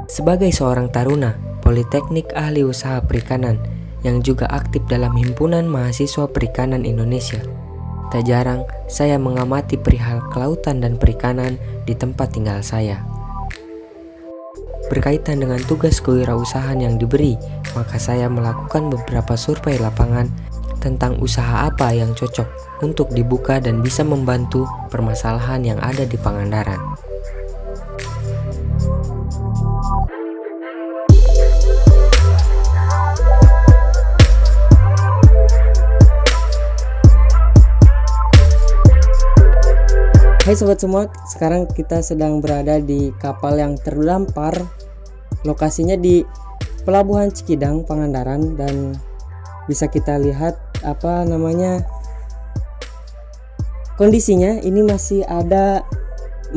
Sebagai seorang taruna Politeknik Ahli Usaha Perikanan yang juga aktif dalam Himpunan Mahasiswa Perikanan Indonesia, tak jarang saya mengamati perihal kelautan dan perikanan di tempat tinggal saya. Berkaitan dengan tugas kewirausahaan yang diberi, maka saya melakukan beberapa survei lapangan tentang usaha apa yang cocok untuk dibuka dan bisa membantu permasalahan yang ada di Pangandaran. Hai sobat semua, sekarang kita sedang berada di kapal yang terdampar. Lokasinya di Pelabuhan Cikidang, Pangandaran, dan bisa kita lihat kondisinya ini masih ada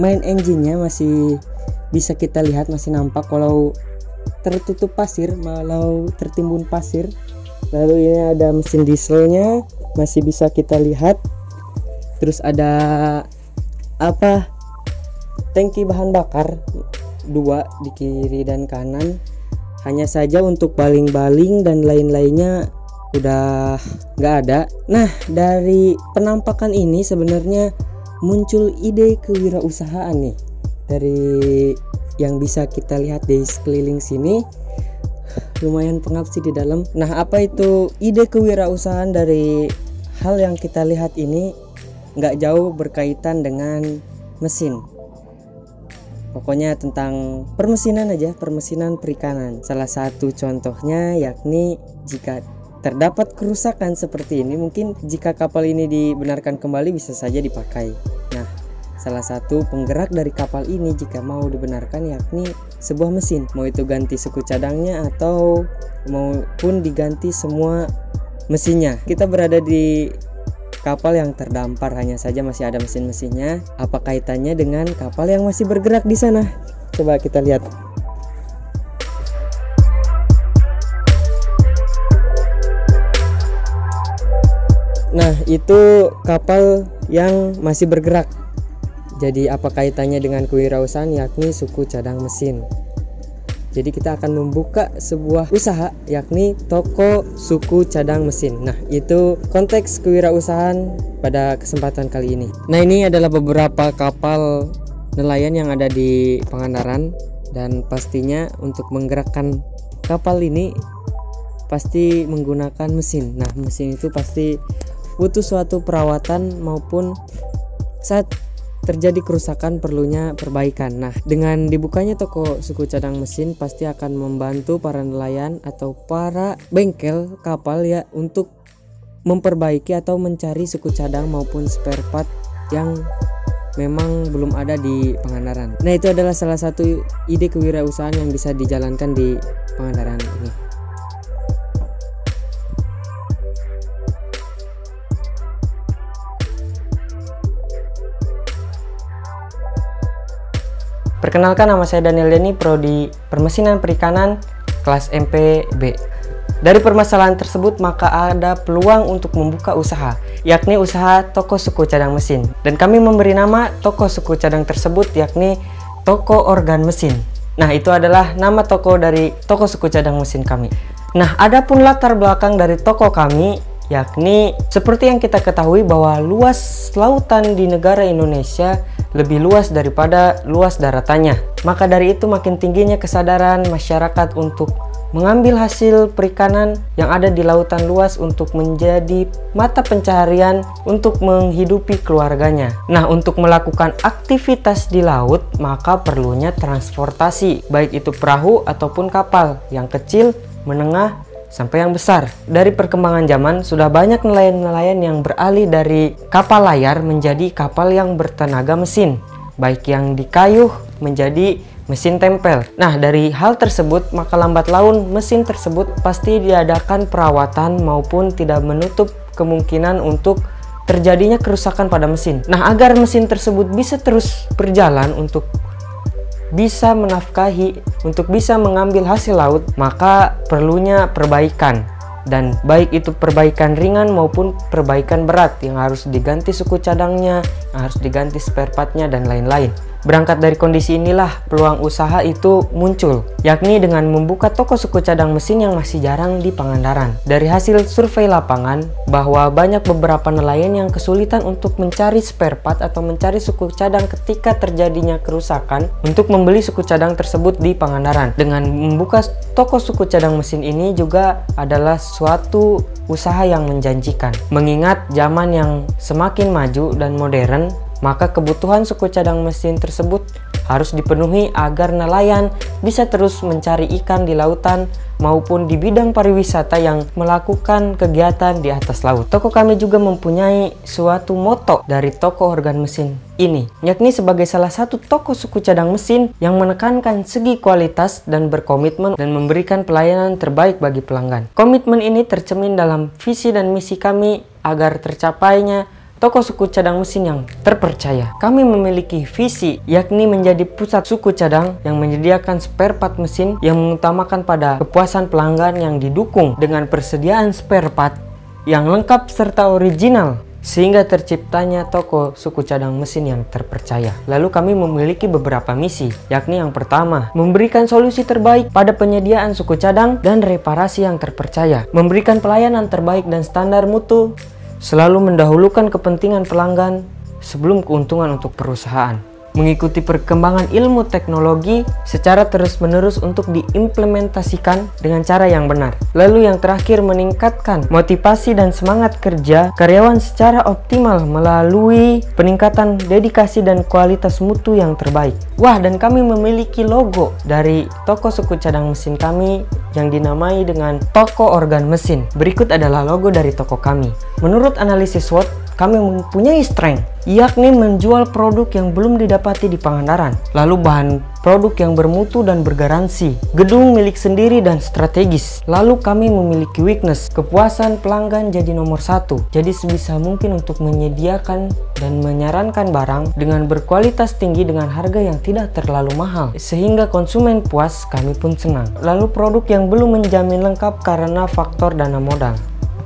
main engine-nya, masih bisa kita lihat, masih nampak walau tertutup pasir, walau tertimbun pasir. Lalu ini ada mesin dieselnya, masih bisa kita lihat. Terus ada tangki bahan bakar 2 di kiri dan kanan. Hanya saja untuk baling-baling dan lain-lainnya udah nggak ada. Nah, dari penampakan ini sebenarnya muncul ide kewirausahaan nih dari yang bisa kita lihat di sekeliling sini. Lumayan pengap sih di dalam. Nah, apa itu ide kewirausahaan dari hal yang kita lihat ini? Nggak jauh berkaitan dengan mesin, pokoknya tentang permesinan aja, permesinan perikanan. Salah satu contohnya yakni jika terdapat kerusakan seperti ini, mungkin jika kapal ini dibenarkan kembali bisa saja dipakai. Nah, salah satu penggerak dari kapal ini jika mau dibenarkan yakni sebuah mesin, mau itu ganti suku cadangnya atau maupun diganti semua mesinnya. Kita berada di kapal yang terdampar, hanya saja masih ada mesin-mesinnya. Apa kaitannya dengan kapal yang masih bergerak di sana? Coba kita lihat. Nah, itu kapal yang masih bergerak. Jadi apa kaitannya dengan kewirausahaan, yakni suku cadang mesin. Jadi kita akan membuka sebuah usaha yakni toko suku cadang mesin. Nah, itu konteks kewirausahaan pada kesempatan kali ini. Nah, ini adalah beberapa kapal nelayan yang ada di Pangandaran, dan pastinya untuk menggerakkan kapal ini pasti menggunakan mesin. Nah, mesin itu pasti butuh suatu perawatan maupun saat terjadi kerusakan perlunya perbaikan. Nah, dengan dibukanya toko suku cadang mesin pasti akan membantu para nelayan atau para bengkel kapal ya untuk memperbaiki atau mencari suku cadang maupun spare part yang memang belum ada di Pangandaran. Nah, itu adalah salah satu ide kewirausahaan yang bisa dijalankan di Pangandaran ini. Perkenalkan, nama saya Daniel Denny, Prodi Permesinan Perikanan kelas MPB. Dari permasalahan tersebut maka ada peluang untuk membuka usaha, yakni usaha toko suku cadang mesin. Dan kami memberi nama toko suku cadang tersebut yakni Toko Organ Mesin. Nah, itu adalah nama toko dari toko suku cadang mesin kami. Nah, adapun latar belakang dari toko kami yakni seperti yang kita ketahui bahwa luas lautan di negara Indonesia lebih luas daripada luas daratannya. Maka dari itu makin tingginya kesadaran masyarakat untuk mengambil hasil perikanan yang ada di lautan luas untuk menjadi mata pencaharian untuk menghidupi keluarganya. Nah, untuk melakukan aktivitas di laut maka perlunya transportasi, baik itu perahu ataupun kapal yang kecil, menengah, sampai yang besar. Dari perkembangan zaman sudah banyak nelayan-nelayan yang beralih dari kapal layar menjadi kapal yang bertenaga mesin, baik yang dikayuh menjadi mesin tempel. Nah, dari hal tersebut maka lambat laun mesin tersebut pasti diadakan perawatan maupun tidak menutup kemungkinan untuk terjadinya kerusakan pada mesin. Nah, agar mesin tersebut bisa terus berjalan untuk bisa menafkahi, untuk bisa mengambil hasil laut, maka perlunya perbaikan. Dan baik itu perbaikan ringan maupun perbaikan berat yang harus diganti suku cadangnya, yang harus diganti spare partnya dan lain-lain. Berangkat dari kondisi inilah peluang usaha itu muncul, yakni dengan membuka toko suku cadang mesin yang masih jarang di Pangandaran. Dari hasil survei lapangan, bahwa banyak beberapa nelayan yang kesulitan untuk mencari spare part atau mencari suku cadang ketika terjadinya kerusakan untuk membeli suku cadang tersebut di Pangandaran. Dengan membuka toko suku cadang mesin ini juga adalah suatu usaha yang menjanjikan. Mengingat zaman yang semakin maju dan modern, maka kebutuhan suku cadang mesin tersebut harus dipenuhi agar nelayan bisa terus mencari ikan di lautan maupun di bidang pariwisata yang melakukan kegiatan di atas laut. Toko kami juga mempunyai suatu moto dari toko organ mesin ini, yakni sebagai salah satu toko suku cadang mesin yang menekankan segi kualitas dan berkomitmen dan memberikan pelayanan terbaik bagi pelanggan. Komitmen ini tercermin dalam visi dan misi kami agar tercapainya toko suku cadang mesin yang terpercaya. Kami memiliki visi, yakni menjadi pusat suku cadang yang menyediakan spare part mesin yang mengutamakan pada kepuasan pelanggan yang didukung dengan persediaan spare part yang lengkap serta original, sehingga terciptanya toko suku cadang mesin yang terpercaya. Lalu kami memiliki beberapa misi, yakni yang pertama, memberikan solusi terbaik pada penyediaan suku cadang dan reparasi yang terpercaya, memberikan pelayanan terbaik dan standar mutu, selalu mendahulukan kepentingan pelanggan sebelum keuntungan untuk perusahaan, mengikuti perkembangan ilmu teknologi secara terus-menerus untuk diimplementasikan dengan cara yang benar. Lalu yang terakhir, meningkatkan motivasi dan semangat kerja karyawan secara optimal melalui peningkatan dedikasi dan kualitas mutu yang terbaik. Wah, dan kami memiliki logo dari toko suku cadang mesin kami yang dinamai dengan toko organ mesin. Berikut adalah logo dari toko kami. Menurut analisis SWOT, kami mempunyai strength, yakni menjual produk yang belum didapati di Pangandaran, lalu bahan produk yang bermutu dan bergaransi, gedung milik sendiri dan strategis. Lalu kami memiliki weakness, kepuasan pelanggan jadi nomor satu. Jadi sebisa mungkin untuk menyediakan dan menyarankan barang dengan berkualitas tinggi dengan harga yang tidak terlalu mahal, sehingga konsumen puas, kami pun senang. Lalu produk yang belum menjamin lengkap karena faktor dana modal.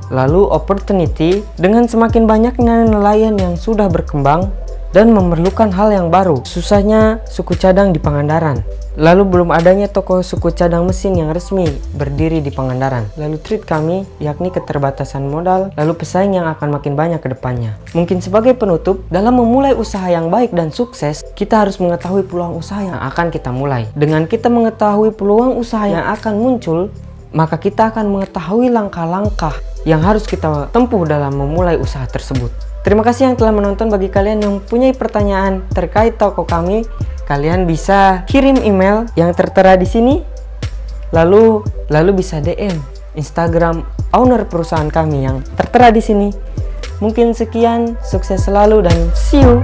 Lalu opportunity, dengan semakin banyaknya nelayan yang sudah berkembang dan memerlukan hal yang baru, susahnya suku cadang di Pangandaran. Lalu belum adanya toko suku cadang mesin yang resmi berdiri di Pangandaran. Lalu treat kami, yakni keterbatasan modal, lalu pesaing yang akan makin banyak ke depannya. Mungkin sebagai penutup, dalam memulai usaha yang baik dan sukses, kita harus mengetahui peluang usaha yang akan kita mulai. Dengan kita mengetahui peluang usaha yang akan muncul, maka kita akan mengetahui langkah-langkah yang harus kita tempuh dalam memulai usaha tersebut. Terima kasih yang telah menonton. Bagi kalian yang punya pertanyaan terkait toko kami, kalian bisa kirim email yang tertera di sini, lalu bisa DM Instagram owner perusahaan kami yang tertera di sini. Mungkin sekian, sukses selalu dan see you.